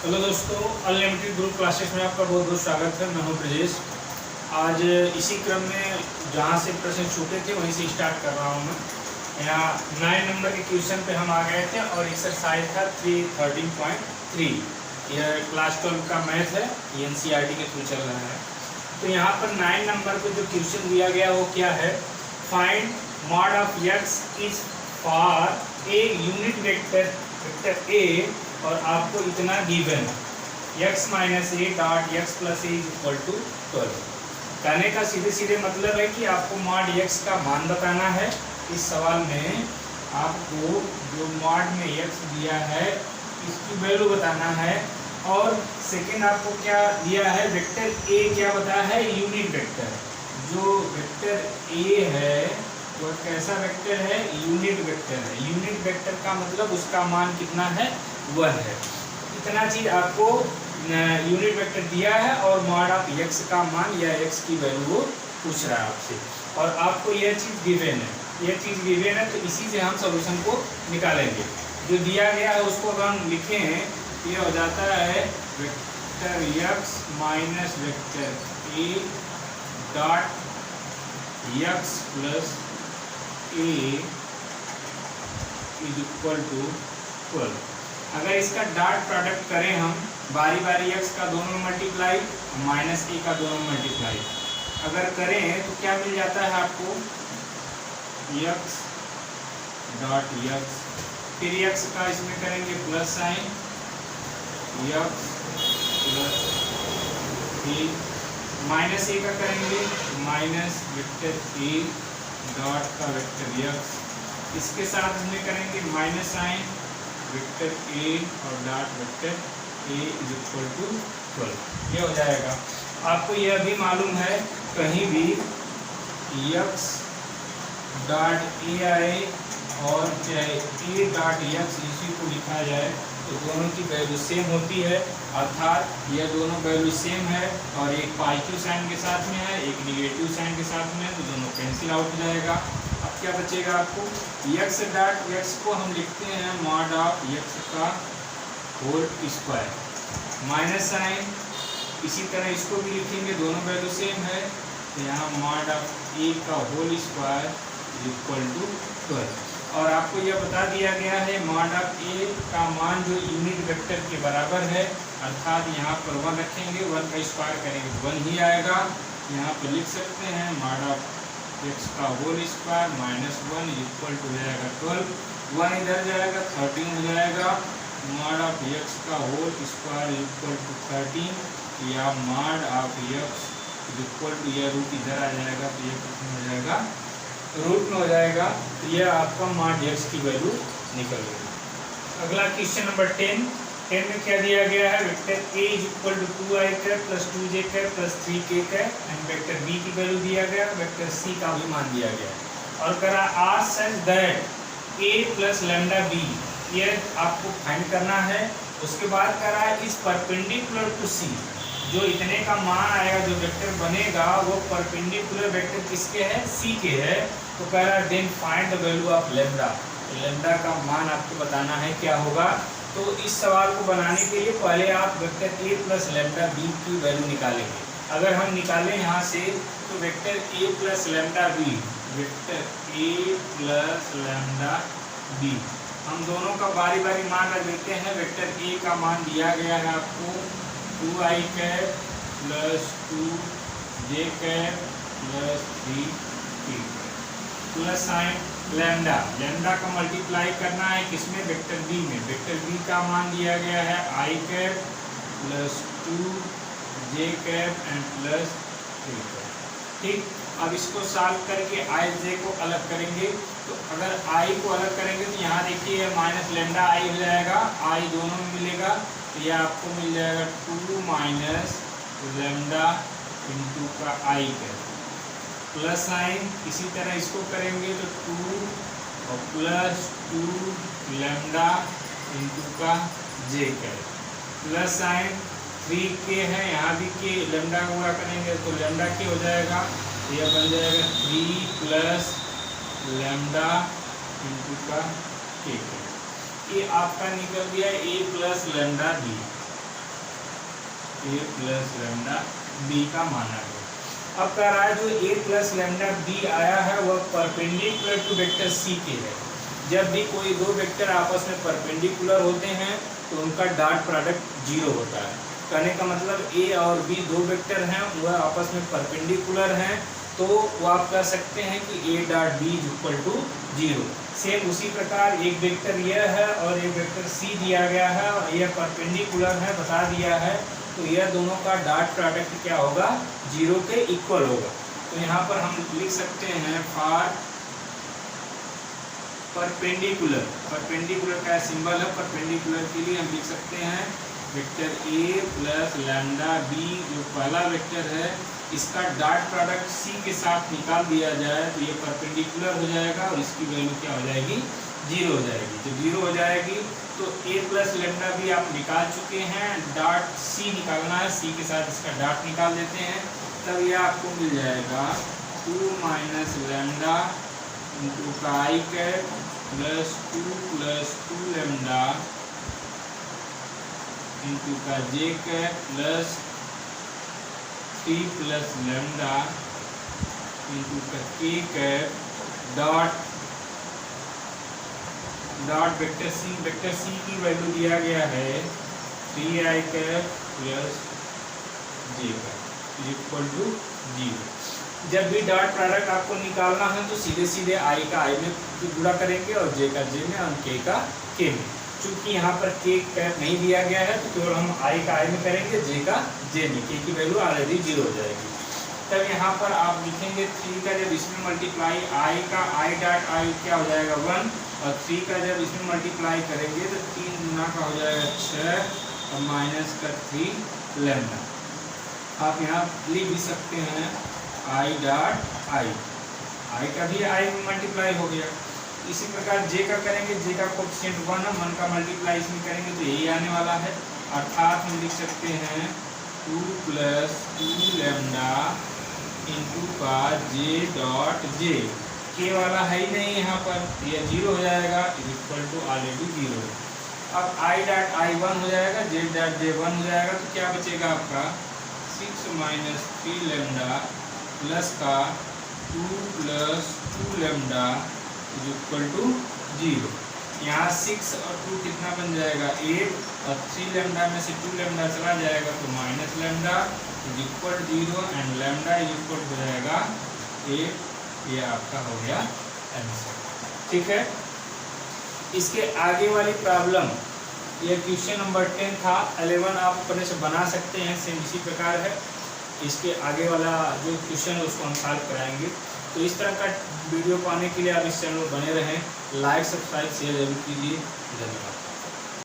Hello दोस्तों, unlimited group classes में आपका बहुत बहुत स्वागत है। मैं हूं ब्रजेश। आज इसी क्रम में जहां से प्रश्न छूटे थे वहीं से स्टार्ट कर रहा हूं मैं। यहाँ 9 नंबर के क्वेश्चन पे हम आ गए थे और एक्सरसाइज था 313.3। यह क्लास 12 का मैथ है, ये एनसीईआरटी के थ्रू चल रहा है। तो यहाँ पर 9 नंबर को जो क्वेश्चन दिया गया वो क्या है, find mod of x is for a unit vector a और आपको इतना given x minus a dot x plus a is equal to 12। कहने का सीधे सीधे मतलब है कि आपको मॉड x का मान बताना है। इस सवाल में आपको जो मॉड में x दिया है इसकी वैल्यू बताना है। और सेकेंड आपको क्या दिया है, वेक्टर a क्या बताया है, यूनिट वेक्टर। जो वेक्टर a है वो कैसा वेक्टर है, यूनिट वेक्टर है। यूनिट वेक्टर का मतलब उसका मान कितना है, 1 है। इतना चीज आपको यूनिट वेक्टर दिया है और मॉड ऑफ x का मान या x की वैल्यू वो पूछ रहा है आपसे। और आपको यह चीज गिवन है, यह चीज गिवन है, तो इसी से हम सॉल्यूशन को निकालेंगे। जो दिया गया है उसको अगर हम लिखें ये हो जाता है vector x minus vector a dot x plus a is equal to 12। अगर इसका डॉट प्रोडक्ट करें हम बारी बारी x का दोनों मल्टीप्लाई माइनस a का दोनों मल्टीप्लाई अगर करें तो क्या मिल जाता है आपको, x डॉट x, फिर x का इसमें करेंगे प्लस साइन x प्लस फिर माइनस a का करेंगे माइनस वेक्टर a डॉट का वेक्टर x, इसके साथ इसमें करेंगे माइनस साइन वेक्टर a और dot vector a is equal to 12। ये हो जाएगा। आपको यह भी मालूम है कहीं भी x डॉट a आए और चाहे a डॉट x इसी को लिखा जाए तो दोनों की वैल्यू सेम होती है, अर्थात यह दोनों वैल्यू सेम है और एक पॉजिटिव साइन के साथ में है, एक निगेटिव साइन के साथ में है, तो दोनों कैंसिल आउट हो जाएगा। अब क्या बचेगा आपको, x डॉट x को हम लिखते हैं मॉड ऑफ x का होल स्क्वायर माइनस साइन, इसी तरह इसको भी लिखेंगे, दोनों वैल्यू सेम है, तो यहाँ मॉड ऑफ a का होल स्क्वायर इक्वल टू 12। और आपको यह बता दिया गया है मॉड ऑफ a का मान जो यूनिट वेक्टर के बराबर है, अर्थात यहाँ पर 1 रखेंगे, 1 का स्क्वायर करेंगे 1 ही आएगा। यहाँ पर लिख सकते हैं मॉड ऑफ x का whole square minus 1 equal to हो जाएगा 12, 1 इधर जाएगा 13 हो जाएगा। मॉड ऑफ x का होल स्क्वायर इक्वल टू 13 या mod of x equal to, यह रूट इधर आ जाएगा तो यह कितना हो जाएगा, रूट में हो जाएगा। तो यह आपका मॉड x की वैल्यू निकल गई। अगला क्वेश्चन नंबर 10 में क्या दिया गया है, vector a is equal to 2i cap plus 2j cap plus 3k cap and vector b की वैल्यू दिया गया, वेक्टर c का भी मान दिया गया और करा r such that a plus lambda b, ये आपको फाइंड करना है। उसके बाद करा इस परपेंडिकुलर टू c, जो इतने का मान आएगा जो वेक्टर बनेगा वो परपेंडिकुलर वेक्टर किसके है, c के है। तो कह रहा है then find the value of lambda, तो लैम्डा का मान आपको बताना है क्या होगा। तो इस सवाल को बनाने के लिए पहले आप vector a plus lambda b की वैल्यू निकालेंगे। अगर हम निकालें यहाँ से तो vector a plus lambda b, vector a plus lambda b, हम दोनों का बारी बारी मान रख देते हैं। वेक्टर a का मान दिया गया है आपको 2i cap plus 2j cap plus 3k plus sign lambda, lambda का मल्टीप्लाई करना है किसमें, वेक्टर b में। वेक्टर b का मान दिया गया है i cap plus 2j cap and plus 3k। ठीक, अब इसको सॉल्व करके i j को अलग करेंगे। तो अगर i को अलग करेंगे तो यहाँ देखिए माइनस लैम्डा i हो जाएगा, i दोनों में मिलेगा, तो यह आपको मिल जाएगा 2 माइनस लैम्डा इंटू का i कैप प्लस साइन, इसी तरह इसको करेंगे तो 2 और प्लस 2 लैम्डा इंटू का j cap plus sign 3k है, यहाँ भी k लैम्डा का गुणा करेंगे तो लैम्डा k हो जाएगा, तो यह बन जाएगा 3 प्लस लैम्डा इंटू का k। ये आपका निकल गया a plus lambda b। A plus lambda b का माना गया। अब कह रहा है जो ए प्लस लैम्डा बी आया है वह परपेंडिकुलर टू वेक्टर सी के है। जब भी कोई दो वेक्टर आपस में परपेंडिकुलर होते हैं तो उनका डॉट प्रोडक्ट जीरो होता है। कहने का मतलब ए और बी दो वेक्टर हैं, वह आपस में परपेंडिकुलर हैं, तो वो आप कह सकते हैं कि a dot b is equal to zero. Same उसी प्रकार एक वेक्टर यह है और एक वेक्टर सी दिया गया है और यह परपेंडिकुलर है, बता दिया है, तो यह दोनों का डॉट प्रोडक्ट क्या होगा, जीरो के इक्वल होगा। तो यहाँ पर हम लिख सकते हैं फॉर परपेंडिकुलर, परपेंडिकुलर का सिंबल है, परपेंडिकुलर के लिए हम लिख सकते हैं vector a plus lambda b जो पहला वेक्टर है इसका डॉट प्रोडक्ट सी के साथ निकाल दिया जाए तो ये परपेंडिकुलर हो जाएगा और इसकी वैल्यू क्या हो जाएगी, जीरो हो जाएगी। जब जीरो हो जाएगी तो ए प्लस लैम्डा बी आप निकाल चुके हैं, डॉट सी निकालना है, सी के साथ इसका डॉट निकाल देते हैं, तब यह आपको मिल जाएगा 2 माइनस लैम्डा इंटू का I cap plus 2 lambda into का J cap plus 3 plus lambda into का K cap dot vector C की वैल्यू दिया गया है 3i cap plus j cap equal to 0। जब भी डॉट प्रोडक्ट आपको निकालना है तो सीधे सीधे आई का आई में गुणा करेंगे और जे का जे में और के का के में। चूंकि यहाँ पर के कैप नहीं दिया गया है तो केवल हम आई का आई में करेंगे, जे का जे में, के की वैल्यू ऑलरेडी जीरो हो जाएगी। तब यहाँ पर आप लिखेंगे 3 का जब इसमें मल्टीप्लाई आई का आई डॉट आई क्या हो जाएगा 1 और 3 का जब इसमें मल्टीप्लाई करेंगे तो 3 गुना का हो जाएगा 6 और माइनस का 3 लैम्डा। आप यहाँ लिख भी सकते हैं आई डॉट आई का भी आई में मल्टीप्लाई हो गया। इसी प्रकार जे का करेंगे, जे का कोएफिशिएंट 1 है, 1 का मल्टीप्लाई इसमें करेंगे तो यही आने वाला है, अर्थात हम लिख सकते हैं 2 प्लस 2 लैम्डा इंटू का जे डॉट जे, के वाला है ही नहीं यहाँ पर, यह जीरो हो जाएगा इक्वल टू ऑलरेडी जीरो। अब आई डॉट आई 1 हो जाएगा, जे डॉट जे 1 हो जाएगा, तो क्या बचेगा आपका 6 माइनस 3 लैम्डा प्लस का 2 प्लस 2 लैम्डा इज इक्वल टू 0। यहाँ 6 और 2 कितना बन जाएगा 8 और 3 लैम्डा में से 2 लैम्डा चला जाएगा तो minus lambda is equal 0 and lambda is equal हो जाएगा 8। ये आपका हो गया आंसर। ठीक है, इसके आगे वाली प्रॉब्लम ये क्वेश्चन नंबर 10 था, 11 आप अपने से बना सकते हैं, सेम इसी प्रकार है। इसके आगे वाला जो क्वेश्चन है उसको हम सॉल्व कराएंगे। तो इस तरह का वीडियो पाने के लिए आप इस चैनल में बने रहें, लाइक सब्सक्राइब शेयर जरूर कीजिए। धन्यवाद।